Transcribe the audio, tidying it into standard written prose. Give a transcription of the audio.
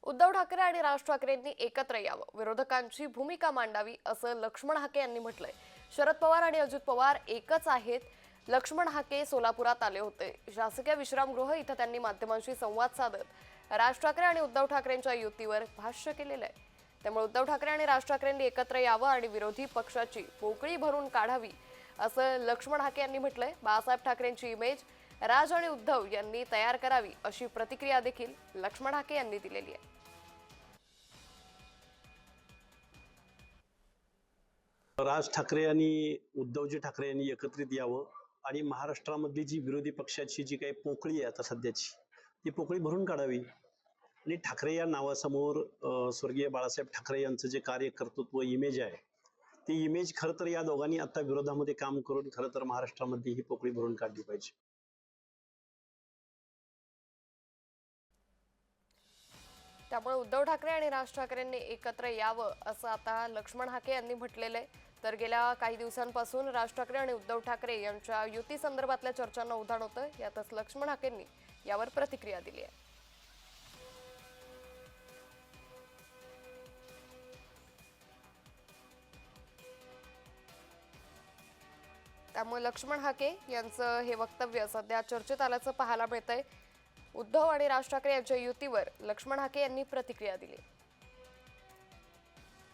उद्धव ठाकरे आणि राज ठाकरेंनी एकत्र यावं, विरोधकांची भूमिका मांडावी असं लक्ष्मण हाके यांनी म्हटलंय। शरद पवार आणि अजित पवार एकच आहेत। लक्ष्मण हाके सोलापुरात आले होते। शासकीय विश्रामगृह इथं त्यांनी माध्यमांशी संवाद साधत राज ठाकरे आणि उद्धव ठाकरेंच्या युतीवर भाष्य केलेलं आहे। त्यामुळे उद्धव ठाकरे आणि राज ठाकरेंनी एकत्र यावं आणि विरोधी पक्षाची पोकळी भरून काढावी असं लक्ष्मण हाके यांनी म्हटलंय। बाळासाहेब ठाकरेंची इमेज राज आणि उद्धव यांनी तयार करावी अशी प्रतिक्रिया देखील लक्ष्मण हाके यांनी दिलेली आहे। राज ठाकरे आणि उद्धवजी ठाकरे यांनी एकत्रित यावं आणि महाराष्ट्रामधली जी विरोधी पक्षाची जी काही पोकळी आहे आता सध्याची ती पोकळी भरून काढावी। आणि ठाकरे या नावासमोर स्वर्गीय बाळासाहेब ठाकरे यांचं जे कार्यकर्तृत्व इमेज आहे ती इमेज खरं तर या दोघांनी आता विरोधामध्ये काम करून खरं तर महाराष्ट्रामध्ये ही पोकळी भरून काढली पाहिजे। त्यामुळे उद्धव ठाकरे आणि राज ठाकरेंनी एकत्र यावं असं आता लक्ष्मण हाके यांनी म्हटलेलं आहे। तर गेल्या काही दिवसांपासून राज ठाकरे आणि उद्धव ठाकरे यांच्या युती संदर्भातल्या चर्चांना उधाण होतं। यातच लक्ष्मण हाकेंनी यावर प्रतिक्रिया दिली आहे। त्यामुळे लक्ष्मण हाके यांचं हे वक्तव्य सध्या चर्चेत आल्याचं पाहायला मिळतंय। उद्धव आणि राज ठाकरे यांच्या युतीवर लक्ष्मण हाके यांनी प्रतिक्रिया दिली।